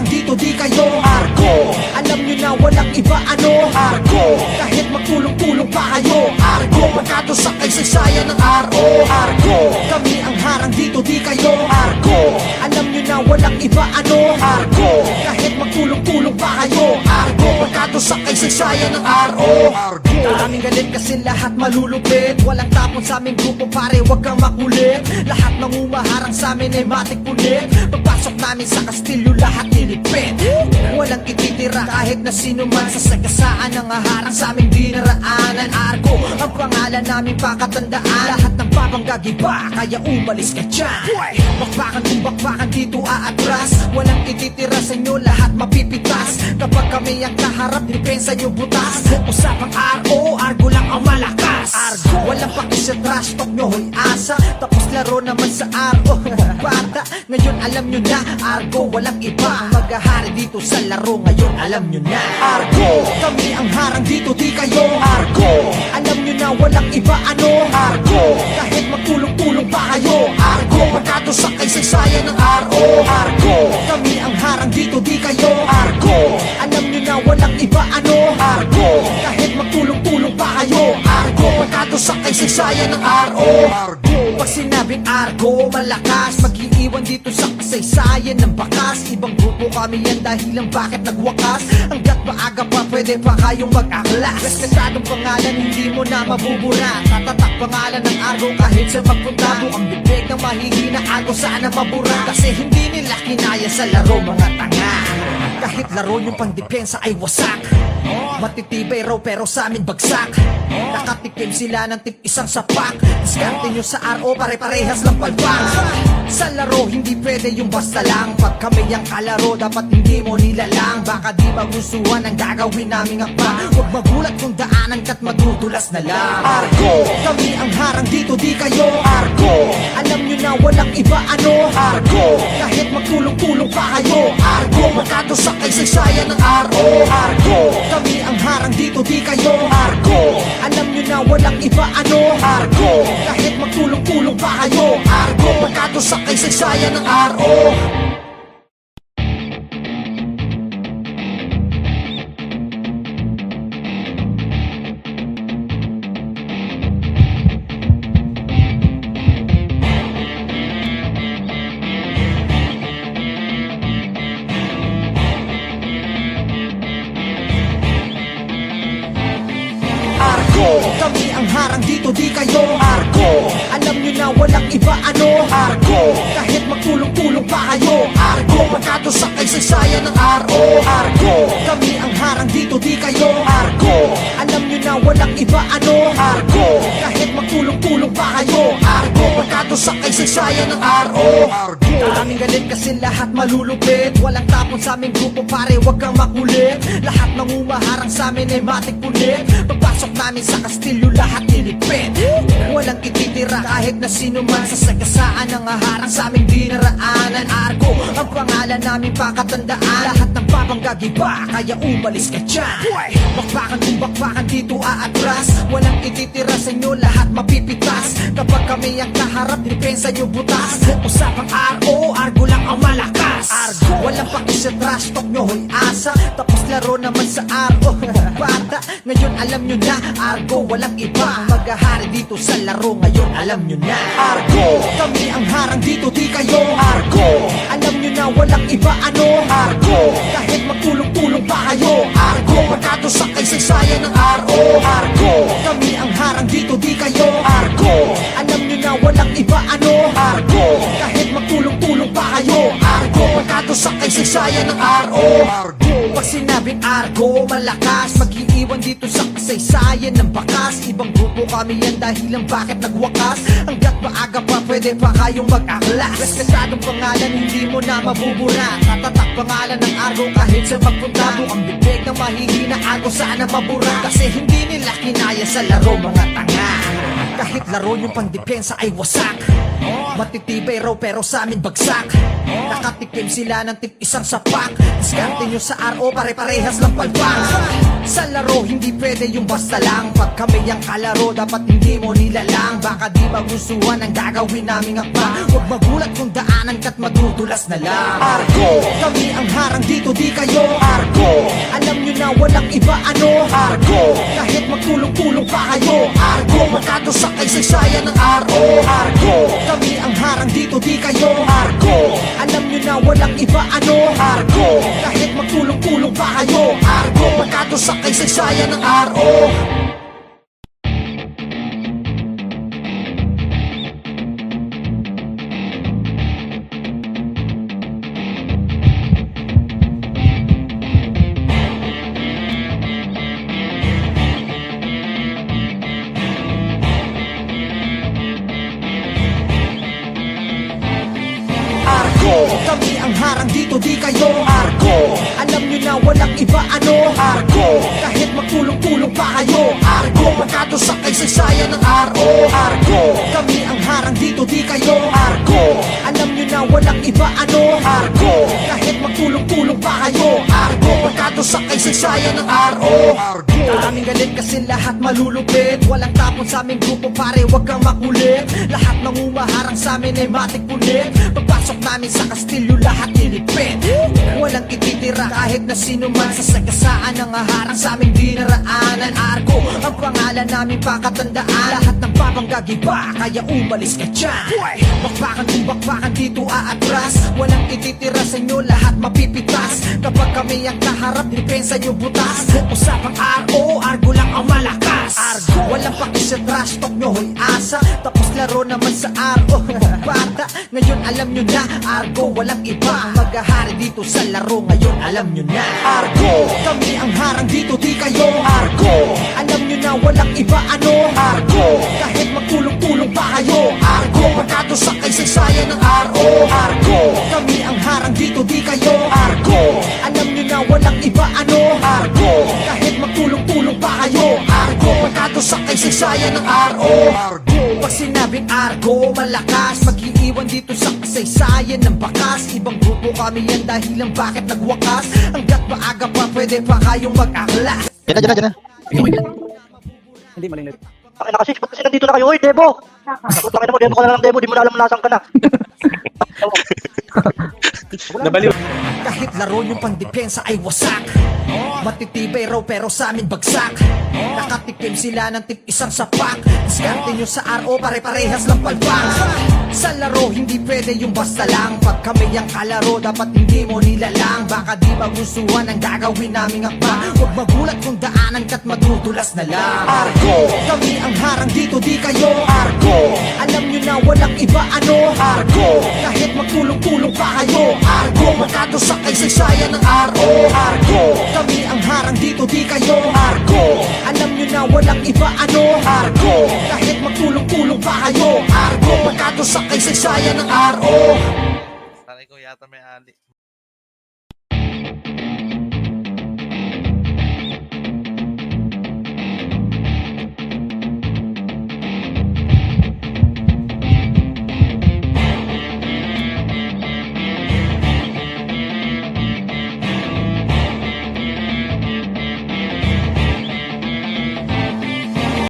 dito di kayo Argo. Alam nyo na walang iba Argo. Kahit magtulong-tulong pa kayo Argo. Pagkato sa kaysaysayan ng RO Argo. Kami ang harang dito di kayo Argo. Alam nyo na walang iba Argo. Kahit magtulong-tulong pa kayo Argo. Pagkato sa kaysaysayan ng RO Argo. Daming galit kasi lahat malulupit. Walang tapon sa aming grupo pare, wag kang makulit. Lahat ng umaharang sa amin ay matik punit. Pagpasok namin sa kastilyo lahat nilipit. Walang ititira kahit na sino man. Sa sagasaan ng haharang sa aming dinaraanan Argo, ang pangalan namin pakatandaan. Lahat ng papanggagiba, kaya umalis ka dyan. Bakbakan kung bakbakan dito aatras. Walang ititira sa inyo, lahat mapipitas. Kapag kami ang kaharap, depensa nyo butas. Usapang RO, Argo lang ang malakas. Argo, walang pakis sa trash talk nyo, hoy asa. Tapos laro naman sa RO. Bata, ngayon alam nyo na Argo, walang iba ang maghahari dito sa laro. Ngayon alam nyo na Argo, kami ang harang dito di kayo Argo. Alam nyo na walang iba Argo. Kahit magtulong-tulong pa kayo Argo. Pagkato sa kaysaysayan ng RO Argo. Kami ang harang dito di kayo Argo. Alam nyo na walang iba Argo. Kahit magtulong-tulong pa kayo Argo. Pagkato sa kaysaysayan ng RO Argo. Pag sinabing Argo, malakas, mag-iiwan dito sa kasaysayan ng bakas. Ibang grupo kami yan dahilan bakit nagwakas. Hanggat maaga pa pwede pa kayong mag-aklas. Respetadong pangalan hindi mo na mabubura. Tatatak pangalan ng Argo kahit sa magpunta. Bukang bibig ng mahihina Argo sana mabura. Kasi hindi nila kinaya sa laro mga tanga. Kahit laro yung pangdepensa ay wasak. Matitibay raw pero sa amin bagsak. Nakatikim sila ng tip isang sapak. Diskarte nyo sa RO pare-parehas lang palpang. Sa laro hindi pwede yung basta lang. Pag kami ang kalaro dapat hindi mo nilalang. Baka di magustuhan ang gagawin naming akpa. Huwag magulat kung daanan ka't madudulas na lang. Argo, kami ang harang dito di kayo Argo. Alam nyo na walang iba Argo. Kahit magtulong-tulong pa kayo Argo. Magkato sa kaysaysayan ng RO Argo. Kami ang harang dito di kayo Argo. Alam nyo na walang iba Argo. Kahit magtulong-tulong pa kayo Argo. Magkato sa kaysaysayan ng RO. Kami ang harang dito di kayo Argo. Alam nyo na walang iba Argo. Kahit magtulong-tulong pa kayo Argo. Pagkato sa kaysaysayan ng RO Argo. Kami ang harang dito di kayo Argo. Alam nyo na walang iba Argo. Kahit magtulong-tulong pa kayo Argo. Pagkato sa kaysaysayan ng RO Argo. Daming galit kasi lahat malulupit. Walang tapon sa aming grupo pare, wag kang makulit. Lahat ng umaharang sa amin ay matik punit. Pagpasok namin sa kastilyo lahat nilipit. Walang ititira kahit na sino man. Sa sagasaan ng haharang sa aming dinaraanan Argo, ang pangalan namin pakatandaan. Lahat ng papanggagiba, kaya umalis ka dyan. Bakbakan kung bakbakan dito aatras. Walang ititira sa inyo, lahat mapipitas. Kapag kami ang kaharap, depensa nyo butas. Usapang RO, Argo lang ang malakas. Argo, walang pakis sa trash talk nyo, hoy asa. Tapos laro naman sa RO. Bata, ngayon alam nyo na Argo, walang iba ang maghahari dito sa laro. Ngayon alam nyo na Argo, kami ang harang dito di kayo Argo. Alam nyo na walang iba Argo. Kahit magtulong-tulong pa kayo Argo. Pagkato sa kaysaysayan ng RO Argo. Kami ang harang dito di kayo Argo. Alam nyo na walang iba Argo. Kahit magtulong-tulong pa kayo Argo. Pagkato sa kaysaysayan ng RO Argo. Pag sinabing Argo, malakas, mag-iiwan dito sa kasaysayan ng bakas. Ibang grupo kami yan dahilan bakit nagwakas. Hanggat maaga pa pwede pa kayong mag-aklas. Respetadong pangalan hindi mo na mabubura. Tatatak pangalan ng Argo kahit sa magpunta. Bukang bibig ng mahihina Argo sana mabura. Kasi hindi nila kinaya sa laro mga tanga. Kahit laro yung pangdepensa ay wasak. Matitibay raw pero sa amin bagsak. Nakatikim sila ng tip isang sapak. Diskarte nyo sa RO pare-parehas ng palpang. Sa laro hindi pwede yung basta lang. Pag kami ang kalaro dapat hindi mo nilalang. Baka di magustuhan ang gagawin naming akba. Huwag magulat kung daanan ka't madudulas na lang. Argo, kami ang harang dito di kayo. Argo, alam nyo na walang iba ano. Argo, kahit magtulong-tulong pa kayo. Argo, magkado sa kaysaysayan ng RO. Argo, kami ang harang dito di kayo. Argo, alam nyo na walang iba ano. Argo, kahit magtulong-tulong pa kayo. Argo, magkado sa kaysaysayan ng RO. Argo, kami ang harang dito di kayo. Argo, alam nyo na walang iba ano. Argo, kahit magtulong-tulong pa kayo. Argo, magkado sa kaysaysayan ng RO. Argo, kami ang harang dito di kayo. Argo, alam nyo na walang iba ano. Argo, kahit magtulong-tulong pa kayo. Argo, magkado sa kaysaysayan ng RO. Argo, aming galit kasi lahat malulupit. Walang tapon sa aming grupo pare, wag kang makulit. Lahat ng umaharang sa amin ay matik punit. Pagpasok namin sa kastilyo lahat nilipit. Walang ititira kahit na sino man. Sa sagasaan ng haharang sa aming dinaraanan. Argo, ang pangalan namin pakatandaan. Lahat ng babangga giba, kaya umalis ka dyan. Bakbakan kung bakbakan dito aatras. Walang ititira sa inyo, lahat mapipitas. Kapag kami ang kaharap, depensa nyo butas. Usapang RO, Argo lang ang malakas. Argo, walang paki sa trash talk nyo, hoy asa. Tapos laro naman sa RO. Bata, ngayon alam nyo na. Argo, walang iba maghahari dito sa laro. Ngayon alam nyo na. Argo, kami ang harang dito di kayo. Argo, alam nyo na walang iba ano. Argo, kahit magtulong-tulong pa kayo. Argo, magkado sa kaysaysayan ng RO. Argo, kami ang harang dito di kayo. Argo, alam nyo na walang iba ano. Argo, kahit magtulong-tulong pa kayo. Argo, magkado sa kaysaysayan ng RO. Argo, pag sinabing Argo, malakas mag-iiwan dito sa kasaysayan ng bakas. Ibang grupo kami yan dahilan bakit nagwakas. Hanggat maaga pa pwede pa kayong mag-aklas. Diyan na. Hindi, malinis. Akin na kasi, ba't kasi nandito na kayo? Uy, Debo! Putangin na mo, Debo ka na lang, Debo. Di mo na alam nasaan ka na. Nabaliw. Kahit laro yung pangdepensa ay wasak. Matitibay raw pero sa amin bagsak. Nakatikim sila ng tip isang sapak. Diskarte nyo sa RO pare-parehas lang palpang. Sa laro hindi pwede yung basta lang. Pag kami ang kalaro dapat hindi mo nilalang. Baka di magustuhan ang gagawin naming akba. Huwag magulat kung daanan ka't madudulas na lang. Argo, kami ang harang dito di kayo. Argo, alam nyo na walang iba ano. Argo, kahit magtulong-tulong pa kayo. Argo, magkado sa kaysaysayan ng RO. Argo, kami ang harang dito di kayo. Argo, alam nyo na walang iba ano. Argo, kahit magtulong-tulong pa kayo. Argo, magkado sa kaysaysayan ng RO. Taray ko yata may ali.